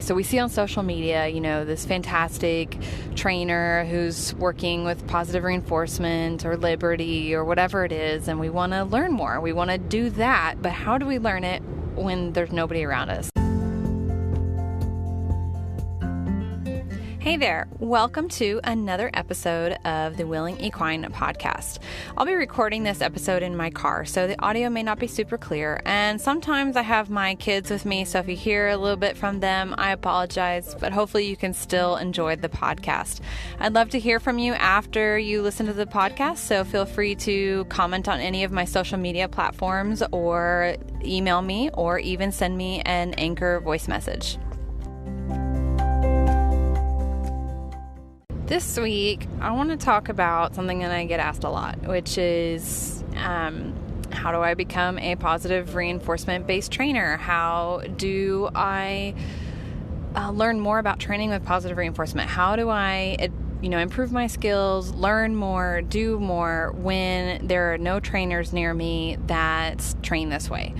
So we see on social media, this fantastic trainer who's working with positive reinforcement or Liberty or whatever it is, and we want to learn more. We want to do that, but how do we learn it when there's nobody around us? Hey there, welcome to another episode of the Willing Equine podcast. I'll be recording this episode in my car, so the audio may not be super clear, and sometimes I have my kids with me, so if you hear a little bit from them, I apologize, but hopefully you can still enjoy the podcast. I'd love to hear from you after you listen to the podcast, so feel free to comment on any of my social media platforms or email me or even send me an Anchor voice message. This week, I want to talk about something that I get asked a lot, which is how do I become a positive reinforcement-based trainer? How do I learn more about training with positive reinforcement? How do I improve my skills, learn more, do more when there are no trainers near me that train this way?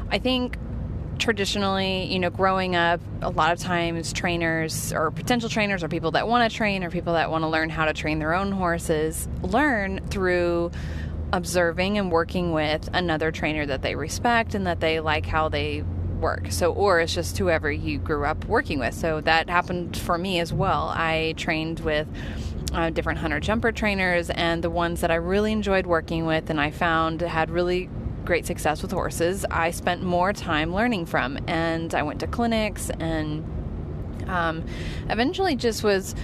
I think traditionally, growing up, a lot of times trainers or potential trainers or people that want to train or people that want to learn how to train their own horses learn through observing and working with another trainer that they respect and that they like how they work. Or it's just whoever you grew up working with. So that happened for me as well. I trained with different hunter jumper trainers, and the ones that I really enjoyed working with and I found had really great success with horses, I spent more time learning from, and I went to clinics and eventually just was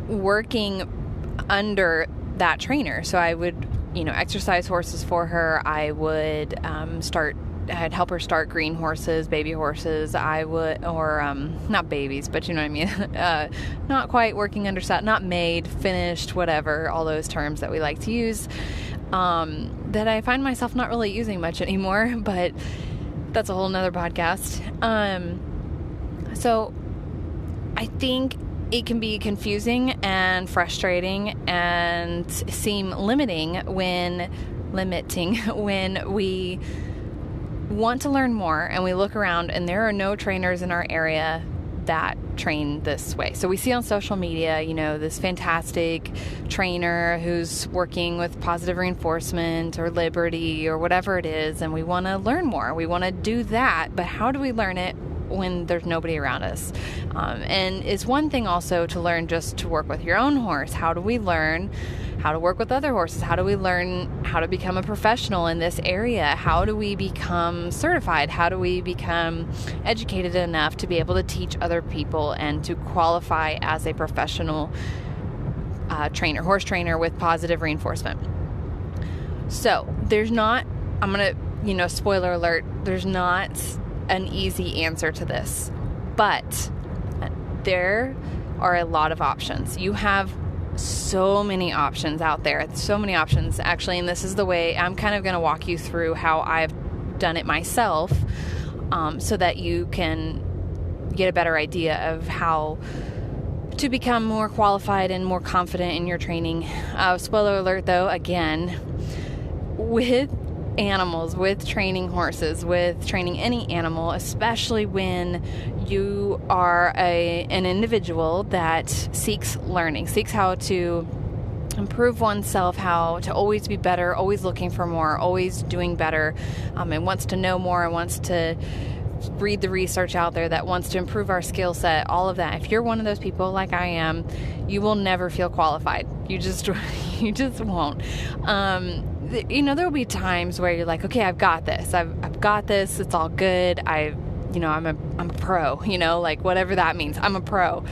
working under that trainer. So I would, exercise horses for her. I would I'd help her start green horses, baby horses. I would, not babies, but you know what I mean? Not quite working under not made, finished, whatever, all those terms that we like to use. That I find myself not really using much anymore, but that's a whole nother podcast. So I think it can be confusing and frustrating and seem limiting when we want to learn more and we look around and there are no trainers in our area that train this way. So we see on social media, this fantastic trainer who's working with positive reinforcement or Liberty or whatever it is, and we want to learn more. We want to do that, but how do we learn it when there's nobody around us? And it's one thing also to learn just to work with your own horse. How do we learn how to work with other horses? How do we learn how to become a professional in this area? How do we become certified? How do we become educated enough to be able to teach other people and to qualify as a professional horse trainer with positive reinforcement? So there's not, I'm going to, spoiler alert, there's not an easy answer to this, but there are a lot of options. You have so many options out there, so many options actually, and this is the way I'm kind of going to walk you through how I've done it myself, so that you can get a better idea of how to become more qualified and more confident in your training. Spoiler alert though, again, with animals, with training horses, with training any animal, especially when you are an individual that seeks learning, seeks how to improve oneself, how to always be better, always looking for more, always doing better, and wants to know more and wants to read the research out there that wants to improve our skill set, all of that. If you're one of those people like I am, you will never feel qualified. You just won't. There will be times where you're like, okay, I've got this. I've got this. It's all good. I'm a pro, like whatever that means. I'm a pro.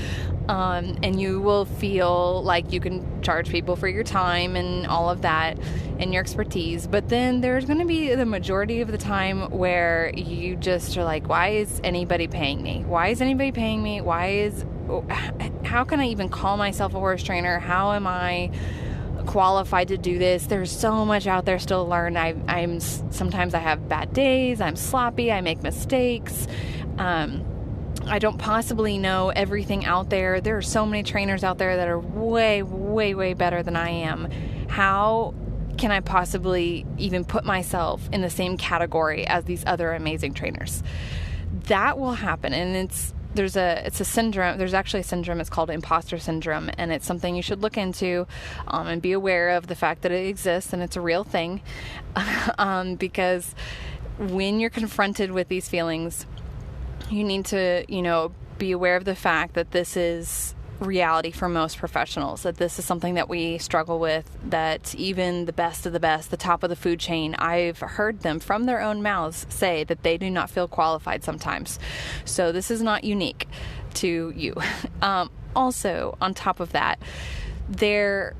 And you will feel like you can charge people for your time and all of that and your expertise. But then there's going to be the majority of the time where you just are like, why is anybody paying me? Why is anybody paying me? How can I even call myself a horse trainer? How am I qualified to do this? There's so much out there still to learn. Sometimes I have bad days. I'm sloppy. I make mistakes. I don't possibly know everything out there. There are so many trainers out there that are way, way, way better than I am. How can I possibly even put myself in the same category as these other amazing trainers? That will happen, and it's a syndrome. There's actually a syndrome. It's called imposter syndrome, and it's something you should look into, and be aware of the fact that it exists and it's a real thing, because when you're confronted with these feelings, you need to, be aware of the fact that this is reality for most professionals, that this is something that we struggle with, that even the best of the best, the top of the food chain, I've heard them from their own mouths say that they do not feel qualified sometimes. So this is not unique to you. Also, on top of that, I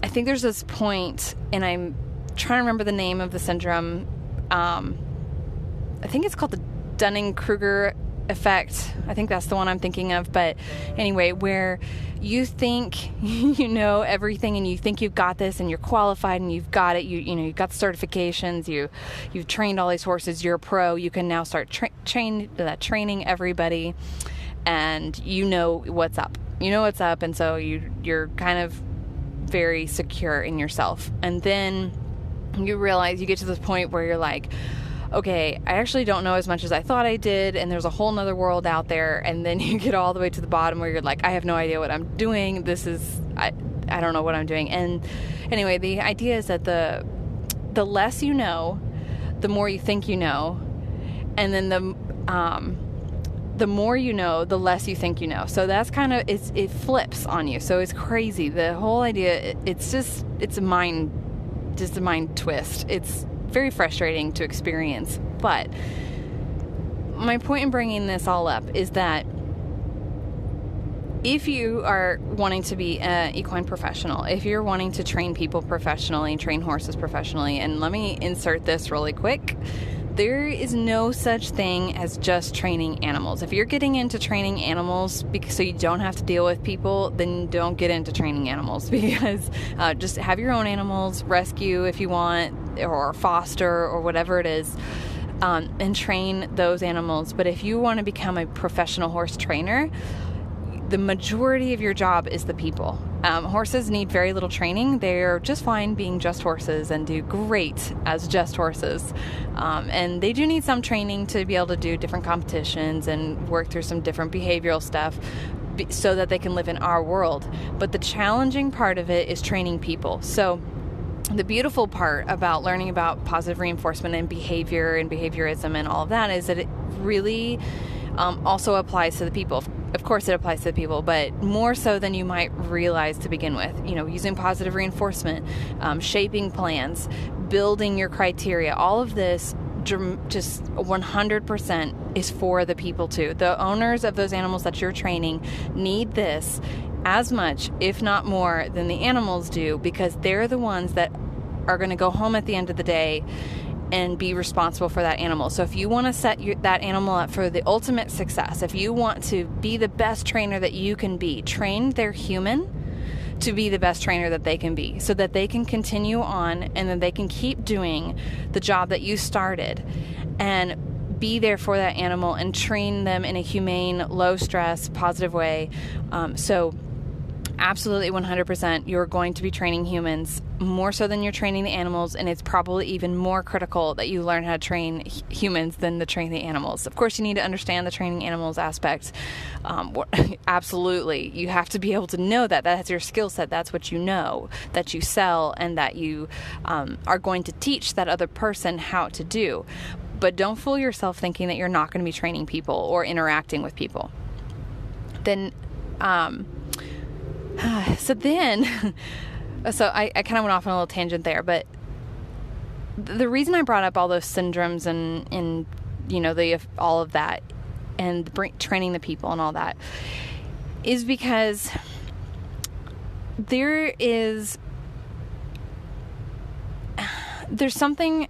think there's this point, and I'm trying to remember the name of the syndrome. I think it's called the Dunning-Kruger effect. I think that's the one I'm thinking of. But anyway, where you think you know everything and you think you've got this and you're qualified and you've got it. You've got the certifications. You've trained all these horses. You're a pro. You can now start training everybody, and you know what's up. You know what's up, and so you're kind of very secure in yourself. And then you realize, you get to this point where you're like, okay, I actually don't know as much as I thought I did, and there's a whole nother world out there. And then you get all the way to the bottom where you're like, I have no idea what I'm doing. I don't know what I'm doing. And anyway, the idea is that the less you know, the more you think you know, and then the more you know, the less you think you know. So that's kind of, it flips on you. So it's crazy. The whole idea, it's a mind twist. It's very frustrating to experience. But my point in bringing this all up is that if you are wanting to be an equine professional, if you're wanting to train people professionally, train horses professionally, and let me insert this really quick, there is no such thing as just training animals. If you're getting into training animals so you don't have to deal with people, then don't get into training animals, because just have your own animals, rescue if you want, or foster, or whatever it is, and train those animals. But if you want to become a professional horse trainer, the majority of your job is the people. Horses need very little training. They're just fine being just horses and do great as just horses. And they do need some training to be able to do different competitions and work through some different behavioral stuff so that they can live in our world. But the challenging part of it is training people. So the beautiful part about learning about positive reinforcement and behavior and behaviorism and all of that is that it really also applies to the people. Of course it applies to the people, but more so than you might realize to begin with. Using positive reinforcement, shaping plans, building your criteria, all of this just 100% is for the people too. The owners of those animals that you're training need this as much, if not more, than the animals do, because they're the ones that are going to go home at the end of the day and be responsible for that animal. So if you want to set that animal up for the ultimate success, if you want to be the best trainer that you can be, train their human to be the best trainer that they can be, so that they can continue on and then they can keep doing the job that you started and be there for that animal and train them in a humane, low stress, positive way. So absolutely 100% you're going to be training humans more so than you're training the animals, and it's probably even more critical that you learn how to train humans than to train the animals. Of course, you need to understand the training animals aspect. Absolutely. You have to be able to know that. That's your skill set. That's what you know, that you sell, and that you are going to teach that other person how to do. But don't fool yourself thinking that you're not going to be training people or interacting with people. Then so I kind of went off on a little tangent there, but the reason I brought up all those syndromes and all of that and training the people and all that is because there's something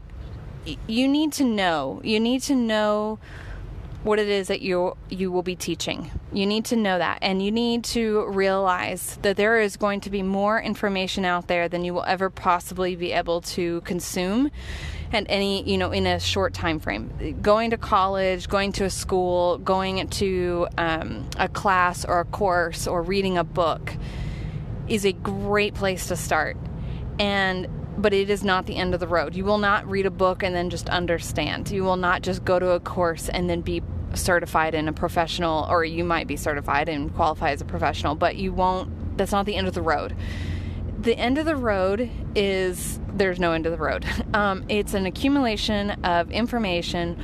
you need to know. You need to know what it is that you will be teaching. You need to know that, and you need to realize that there is going to be more information out there than you will ever possibly be able to consume and in a short time frame. Going to college, going to a school, going to a class or a course, or reading a book is a great place to start. But it is not the end of the road. You will not read a book and then just understand. You will not just go to a course and then be certified in a professional, or you might be certified and qualify as a professional, but you won't, that's not the end of the road. The end of the road is, there's no end of the road. It's an accumulation of information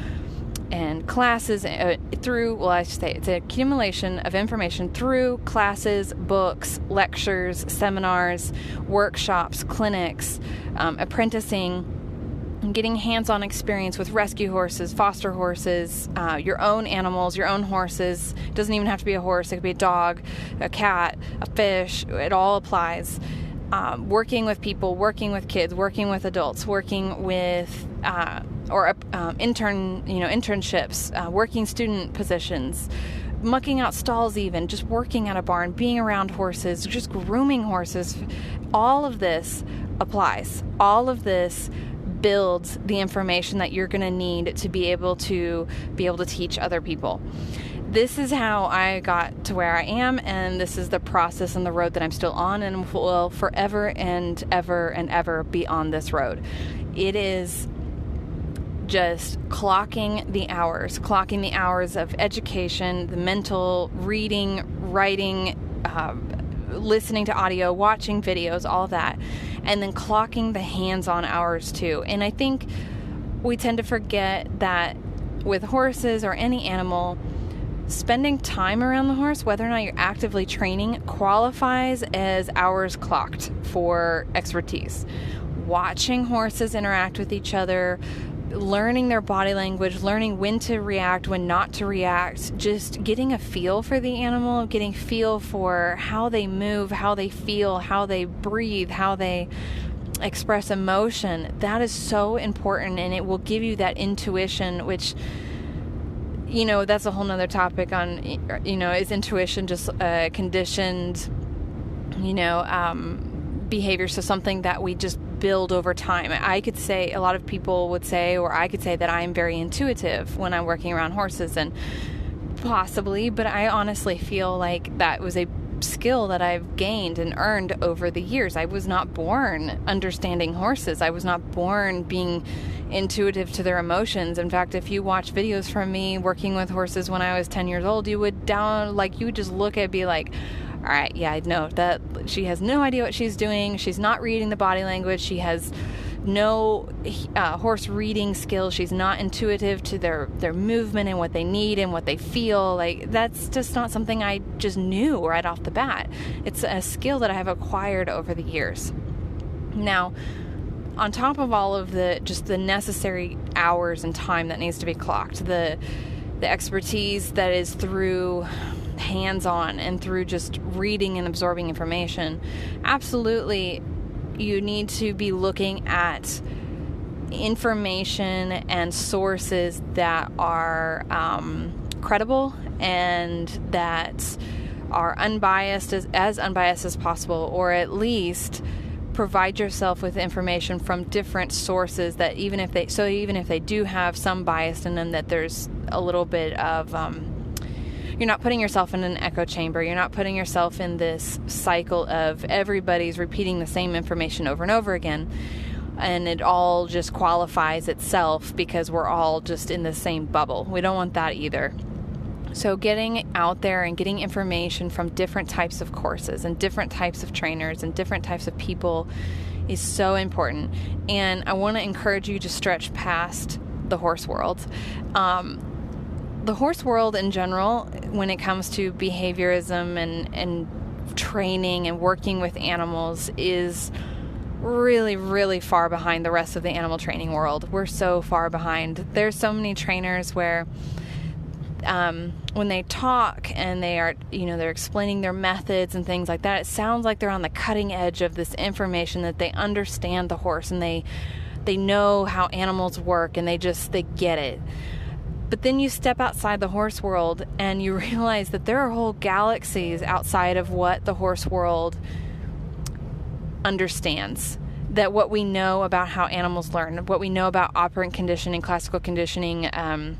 and classes it's an accumulation of information through classes, books, lectures, seminars, workshops, clinics, apprenticing, getting hands-on experience with rescue horses, foster horses, your own animals, your own horses. It doesn't even have to be a horse. It could be a dog, a cat, a fish. It all applies. Working with people, working with kids, working with adults, working with internships, working student positions, mucking out stalls, even just working at a barn, being around horses, just grooming horses. All of this applies. All of this builds the information that you're going to need to be able to teach other people. This is how I got to where I am, and this is the process and the road that I'm still on, and will forever and ever and ever be on this road. It is just clocking the hours of education, the mental, reading, writing, listening to audio, watching videos, all of that, and then clocking the hands-on hours too. And I think we tend to forget that with horses or any animal, spending time around the horse, whether or not you're actively training, qualifies as hours clocked for expertise. Watching horses interact with each other, learning their body language, learning when to react, when not to react, just getting a feel for the animal, getting feel for how they move, how they feel, how they breathe, how they express emotion. That is so important, and it will give you that intuition, which, that's a whole nother topic on, is intuition just conditioned, behavior? So something that we just build over time. I could say, a lot of people would say, or I could say that I'm very intuitive when I'm working around horses, and possibly, but I honestly feel like that was a skill that I've gained and earned over the years. I was not born understanding horses. I was not born being intuitive to their emotions. In fact, if you watch videos from me working with horses when I was 10 years old, you would just look at it, be like, all right, yeah, I know that she has no idea what she's doing. She's not reading the body language. She has no horse reading skills. She's not intuitive to their movement and what they need and what they feel. Like, that's just not something I just knew right off the bat. It's a skill that I have acquired over the years. Now, on top of all of the necessary hours and time that needs to be clocked, the expertise that is through hands-on and through just reading and absorbing information, absolutely you need to be looking at information and sources that are credible and that are unbiased, as unbiased as possible, or at least provide yourself with information from different sources that even if they do have some bias in them, that there's a little bit of you're not putting yourself in an echo chamber. You're not putting yourself in this cycle of everybody's repeating the same information over and over again, and it all just qualifies itself because we're all just in the same bubble. We don't want that either. So getting out there and getting information from different types of courses and different types of trainers and different types of people is so important. And I want to encourage you to stretch past the horse world. The horse world in general, when it comes to behaviorism and training and working with animals, is really, really far behind the rest of the animal training world. We're so far behind. There's so many trainers where when they talk and they are, they're explaining their methods and things like that, it sounds like they're on the cutting edge of this information, that they understand the horse and they know how animals work and they get it. But then you step outside the horse world and you realize that there are whole galaxies outside of what the horse world understands. That what we know about how animals learn, what we know about operant conditioning, classical conditioning, and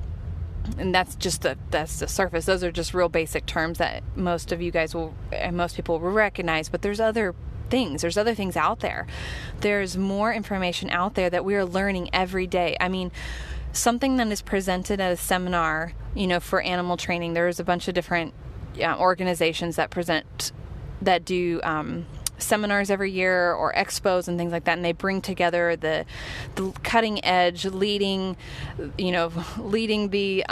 that's the surface. Those are just real basic terms that most people will recognize. But there's other things. There's other things out there. There's more information out there that we are learning every day. I mean, something that is presented at a seminar, for animal training. There's a bunch of different organizations that do seminars every year or expos and things like that, and they bring together the cutting edge, leading the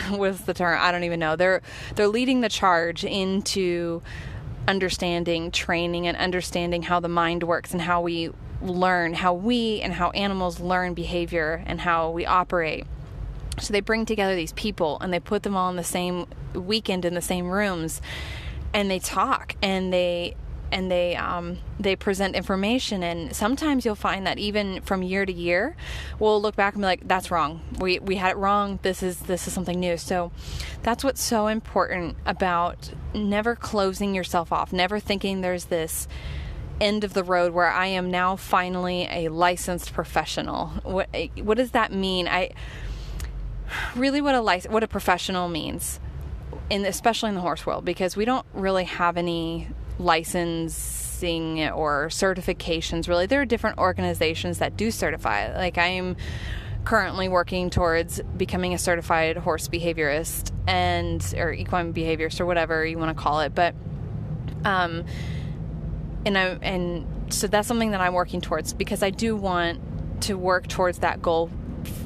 what's the term? I don't even know. They're leading the charge into understanding training and understanding how the mind works and how we learn, how animals learn behavior and how we operate. So they bring together these people and they put them all in the same weekend in the same rooms, and they talk and they present information. And sometimes you'll find that even from year to year, we'll look back and be like, that's wrong. We had it wrong. This is something new. So that's what's so important about never closing yourself off, never thinking there's this end of the road where I am now finally a licensed professional. What does that mean? What a professional means, especially in the horse world, because we don't really have any licensing or certifications, really. There are different organizations that do certify. Like, I am currently working towards becoming a certified horse behaviorist or equine behaviorist, or whatever you want to call it. But so that's something that I'm working towards, because I do want to work towards that goal.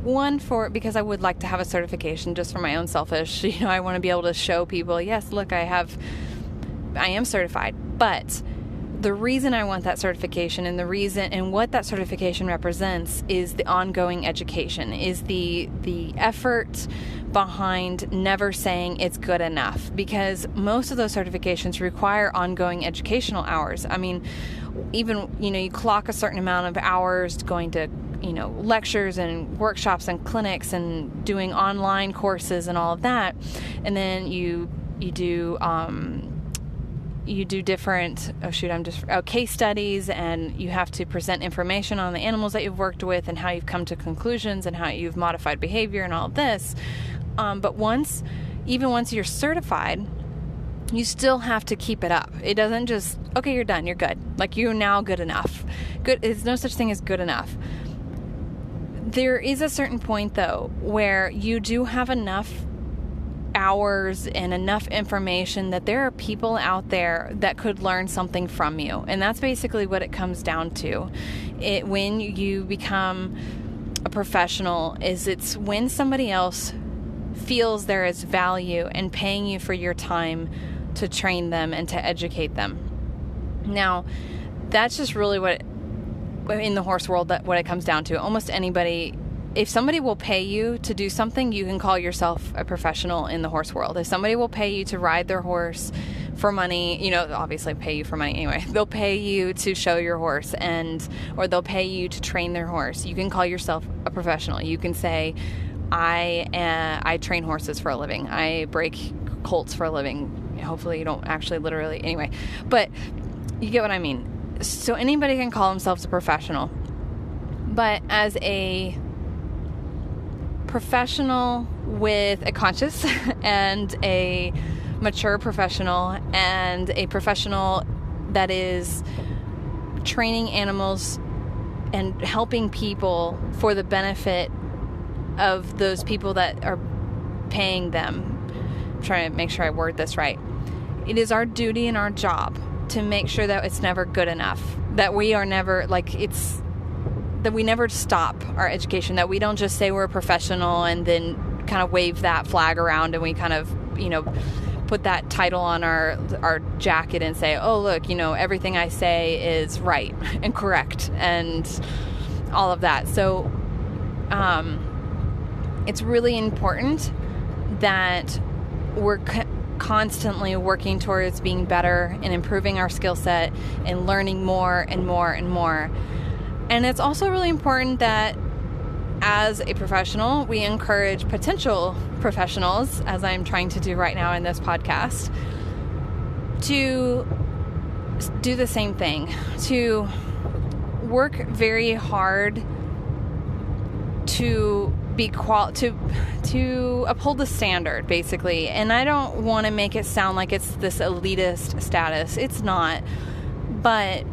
Because I would like to have a certification just for my own selfish. I want to be able to show people, yes, look, I am certified. But the reason I want that certification and what that certification represents is the ongoing education, is the effort behind never saying it's good enough, because most of those certifications require ongoing educational hours. I mean, even, you clock a certain amount of hours going to, lectures and workshops and clinics and doing online courses and all of that. And then you do different, case studies, and you have to present information on the animals that you've worked with and how you've come to conclusions and how you've modified behavior and all of this. But even once you're certified, you still have to keep it up. It doesn't just, okay, you're done, you're good. Like, you're now good enough. There's no such thing as good enough. There is a certain point, though, where you do have enough hours and enough information that there are people out there that could learn something from you. And that's basically what it comes down to. When you become a professional, it's when somebody else feels there is value in paying you for your time to train them and to educate them. Now, that's just really in the horse world, what it comes down to. Almost anybody, if somebody will pay you to do something, you can call yourself a professional in the horse world. If somebody will pay you to ride their horse for money, obviously pay you for money anyway, they'll pay you to show your horse or they'll pay you to train their horse. You can call yourself a professional. You can say, I train horses for a living. I break colts for a living. Hopefully you don't actually literally, anyway, but you get what I mean. So anybody can call themselves a professional, but as a professional with a conscience and a mature professional and a professional that is training animals and helping people for the benefit of those people that are paying them. I'm trying to make sure I word this right. It is our duty and our job to make sure that it's never good enough, that we are never, that we never stop our education, that we don't just say we're a professional and then kind of wave that flag around and we kind of, put that title on our jacket and say, oh, look, everything I say is right and correct and all of that. So it's really important that we're constantly working towards being better and improving our skill set and learning more and more and more. And it's also really important that as a professional, we encourage potential professionals, as I'm trying to do right now in this podcast, to do the same thing, to work very hard to to uphold the standard, basically. And I don't want to make it sound like it's this elitist status. It's not. But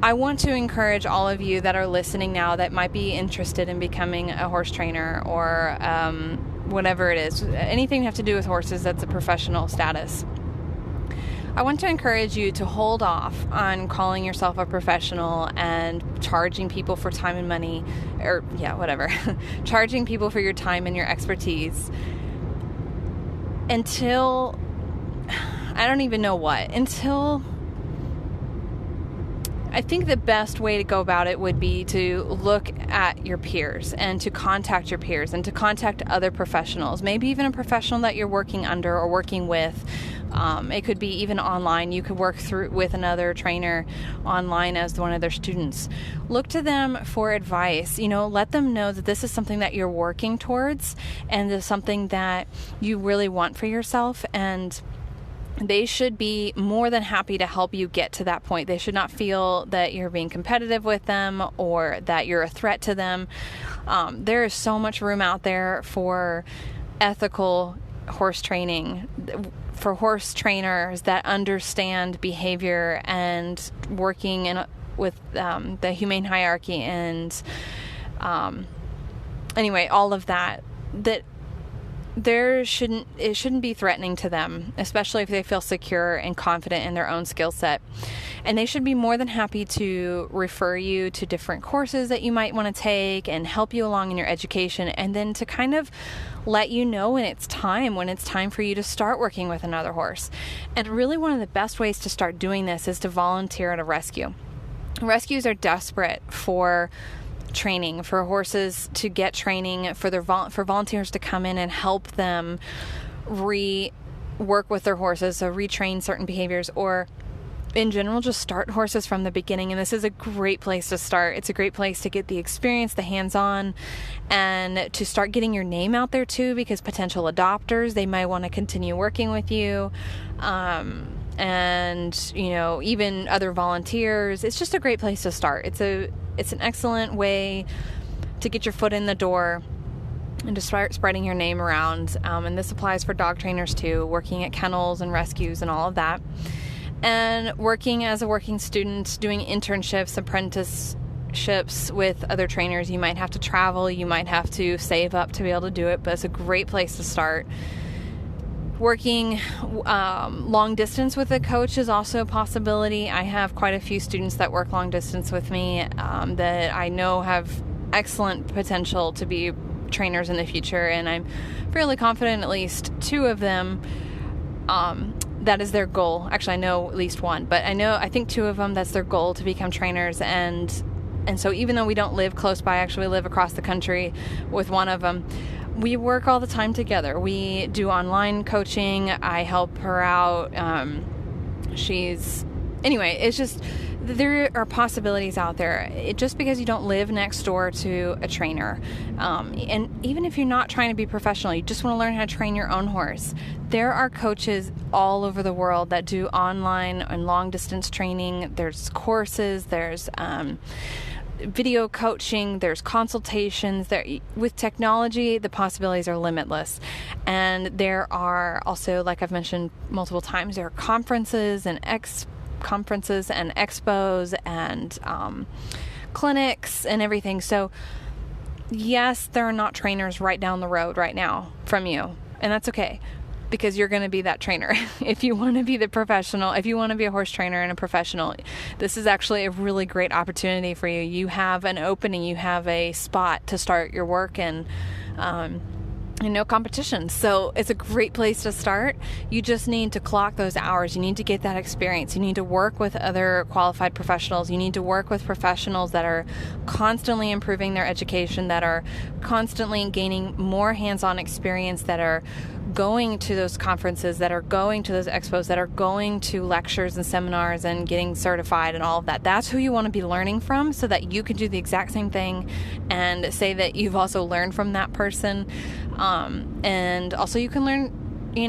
I want to encourage all of you that are listening now that might be interested in becoming a horse trainer or whatever it is, anything you have to do with horses that's a professional status. I want to encourage you to hold off on calling yourself a professional and charging people for time and money, or charging people for your time and your expertise until, I don't even know what, until I think the best way to go about it would be to look at your peers and to contact your peers and to contact other professionals, maybe even a professional that you're working under or working with. It could be even online. You could work through with another trainer online as one of their students. Look to them for advice. Let them know that this is something that you're working towards and is something that you really want for yourself, and they should be more than happy to help you get to that point. They should not feel that you're being competitive with them or that you're a threat to them. There is so much room out there for ethical horse training, for horse trainers that understand behavior and working with the humane hierarchy and anyway, all of that it shouldn't be threatening to them, especially if they feel secure and confident in their own skill set. And they should be more than happy to refer you to different courses that you might want to take and help you along in your education, and then to kind of let you know when it's time for you to start working with another horse. And really one of the best ways to start doing this is to volunteer at a rescue. Rescues are desperate for training, for horses to get training, for volunteers to come in and help them work with their horses, so retrain certain behaviors, or in general just start horses from the beginning. And this is a great place to start. It's a great place to get the experience, the hands-on, and to start getting your name out there too, because potential adopters, they might want to continue working with you. And even other volunteers. It's just a great place to start. It's an excellent way to get your foot in the door and to start spreading your name around. And this applies for dog trainers too, working at kennels and rescues and all of that. And working as a working student, doing internships, apprenticeships with other trainers. You might have to travel, you might have to save up to be able to do it, but it's a great place to start. Working long distance with a coach is also a possibility. I have quite a few students that work long distance with me that I know have excellent potential to be trainers in the future, and I'm fairly confident at least two of them that is their goal. Actually, I know at least one, but I think two of them, that's their goal, to become trainers. And so even though we don't live close by, actually we live across the country with one of them, we work all the time together. We do online coaching. I help her out. It's just, there are possibilities out there. Just because you don't live next door to a trainer, and even if you're not trying to be professional, you just want to learn how to train your own horse, there are coaches all over the world that do online and long distance training. There's courses, there's video coaching, there's consultations. With technology, the possibilities are limitless. And there are also, like I've mentioned multiple times, there are conferences and expos and clinics and everything. So yes, there are not trainers right down the road right now from you, and that's okay, because you're going to be that trainer. If you want to be the professional, if you want to be a horse trainer and a professional, this is actually a really great opportunity for you. You have an opening, you have a spot to start your work in. No competition. So it's a great place to start. You just need to clock those hours. You need to get that experience. You need to work with other qualified professionals. You need to work with professionals that are constantly improving their education, that are constantly gaining more hands-on experience, that are going to those conferences, that are going to those expos, that are going to lectures and seminars and getting certified and all of that. That's who you want to be learning from, so that you can do the exact same thing and say that you've also learned from that person. And also you can learn, you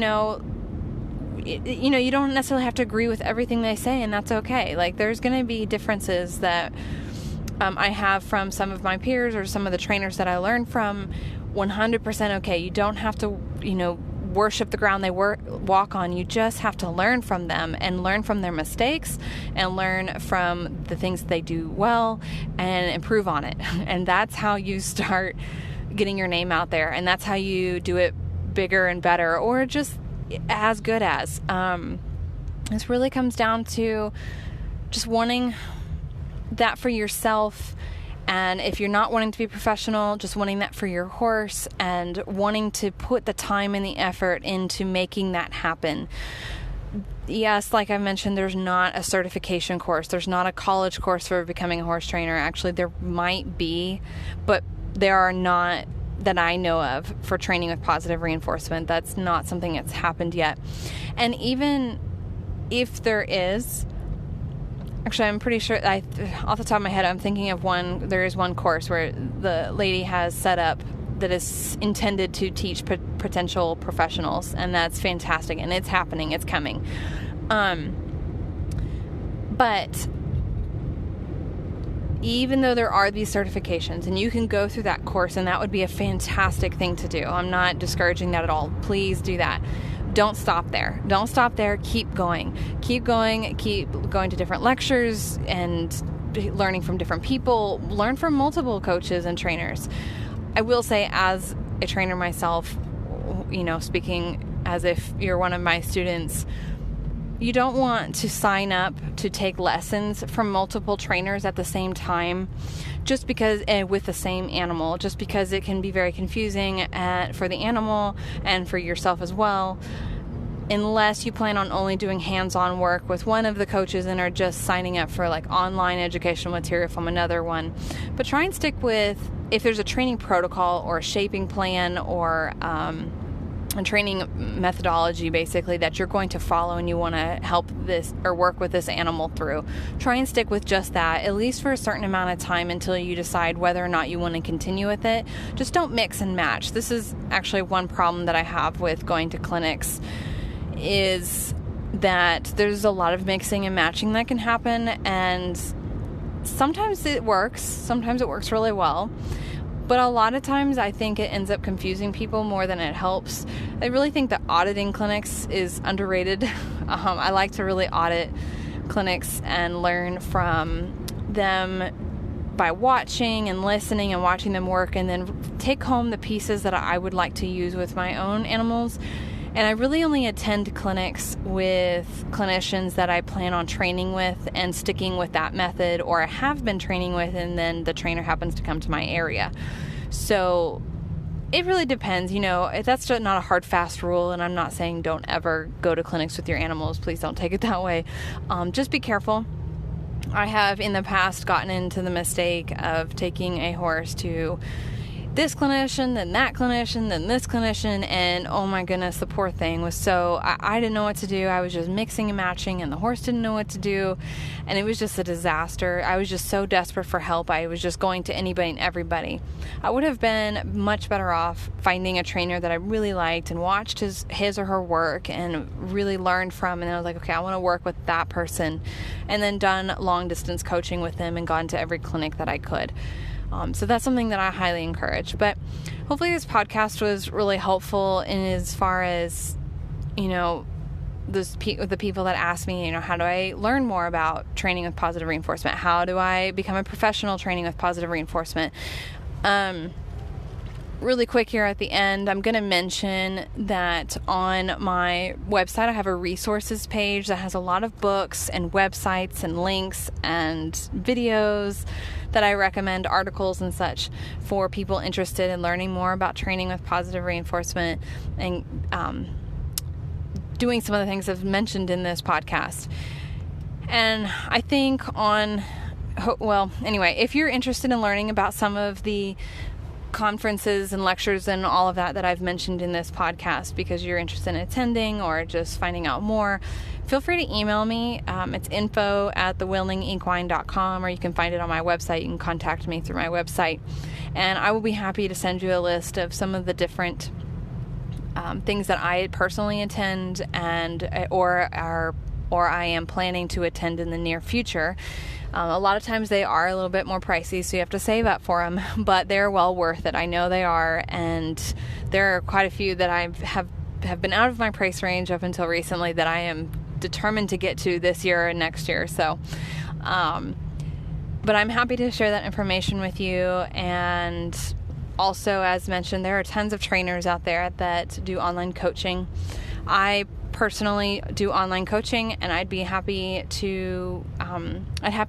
don't necessarily have to agree with everything they say, and that's okay. Like, there's going to be differences that I have from some of my peers or some of the trainers that I learned from. 100% okay. You don't have to, worship the ground they walk on. You just have to learn from them and learn from their mistakes and learn from the things they do well and improve on it. And that's how you start getting your name out there. And that's how you do it bigger and better, or just as good as. This really comes down to just wanting that for yourself. And if you're not wanting to be professional, just wanting that for your horse and wanting to put the time and the effort into making that happen. Yes, like I mentioned, there's not a certification course. There's not a college course for becoming a horse trainer. Actually, there might be, but there are not that I know of for training with positive reinforcement. That's not something that's happened yet. And even if there is, actually, I'm pretty sure, off the top of my head, I'm thinking of one. There is one course where the lady has set up that is intended to teach potential professionals, and that's fantastic, and it's happening, it's coming. But even though there are these certifications, and you can go through that course, and that would be a fantastic thing to do. I'm not discouraging that at all. Please do that. Don't stop there. Don't stop there. Keep going. Keep going. Keep going to different lectures and learning from different people. Learn from multiple coaches and trainers. I will say, as a trainer myself, speaking as if you're one of my students, you don't want to sign up to take lessons from multiple trainers at the same time, just because with the same animal, just because it can be very confusing for the animal and for yourself as well, unless you plan on only doing hands-on work with one of the coaches and are just signing up for like online educational material from another one. But try and stick with, if there's a training protocol or a shaping plan or a training methodology basically that you're going to follow and you want to help this or work with this animal through, try and stick with just that, at least for a certain amount of time until you decide whether or not you want to continue with it. Just don't mix and match. This is actually one problem that I have with going to clinics, is that there's a lot of mixing and matching that can happen, and sometimes it works really well. But a lot of times I think it ends up confusing people more than it helps. I really think that auditing clinics is underrated. I like to really audit clinics and learn from them by watching and listening and watching them work, and then take home the pieces that I would like to use with my own animals. And I really only attend clinics with clinicians that I plan on training with and sticking with that method, or I have been training with, and then the trainer happens to come to my area. So it really depends. That's not a hard, fast rule, and I'm not saying don't ever go to clinics with your animals. Please don't take it that way. Just be careful. I have in the past gotten into the mistake of taking a horse to this clinician, then that clinician, then this clinician, and oh my goodness, the poor thing was I didn't know what to do. I was just mixing and matching, and the horse didn't know what to do, and it was just a disaster. I was just so desperate for help. I was just going to anybody and everybody. I would have been much better off finding a trainer that I really liked and watched his or her work and really learned from, and I was like, okay, I want to work with that person, and then done long distance coaching with them and gone to every clinic that I could. So that's something that I highly encourage. But hopefully this podcast was really helpful in as far as, the people that ask me, how do I learn more about training with positive reinforcement? How do I become a professional training with positive reinforcement? Really quick here at the end, I'm going to mention that on my website I have a resources page that has a lot of books and websites and links and videos that I recommend, articles and such, for people interested in learning more about training with positive reinforcement and doing some of the things I've mentioned in this podcast. And I think if you're interested in learning about some of the conferences and lectures and all of that I've mentioned in this podcast, because you're interested in attending or just finding out more, feel free to email me. It's info@thewillingequine.com, or you can find it on my website. You can contact me through my website, and I will be happy to send you a list of some of the different things that I personally attend or I am planning to attend in the near future. A lot of times they are a little bit more pricey, so you have to save up for them, but they're well worth it. I know they are, and there are quite a few that I have have been out of my price range up until recently that I am determined to get to this year and next year. So, but I'm happy to share that information with you. And also, as mentioned, there are tons of trainers out there that do online coaching. I personally do online coaching, and I'd be happy to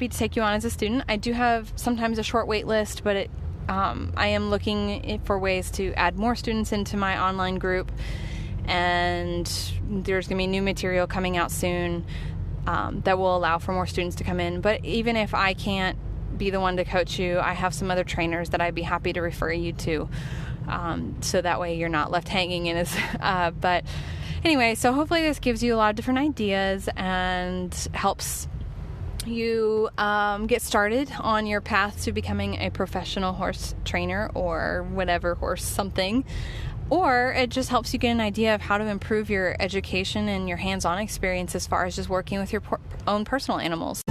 take you on as a student. I do have sometimes a short wait list, but I am looking for ways to add more students into my online group, and there's going to be new material coming out soon that will allow for more students to come in. But even if I can't be the one to coach you, I have some other trainers that I'd be happy to refer you to, so that way you're not left hanging in but anyway, so hopefully this gives you a lot of different ideas and helps you get started on your path to becoming a professional horse trainer or whatever horse something. Or it just helps you get an idea of how to improve your education and your hands-on experience as far as just working with your own personal animals.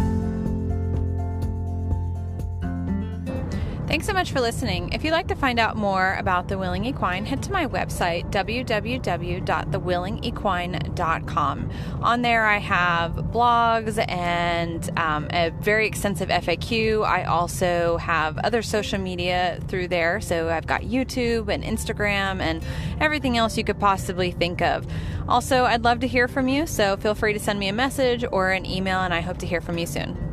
Thanks so much for listening. If you'd like to find out more about The Willing Equine, head to my website, www.thewillingequine.com. On there I have blogs and a very extensive FAQ. I also have other social media through there. So I've got YouTube and Instagram and everything else you could possibly think of. Also, I'd love to hear from you, so feel free to send me a message or an email, and I hope to hear from you soon.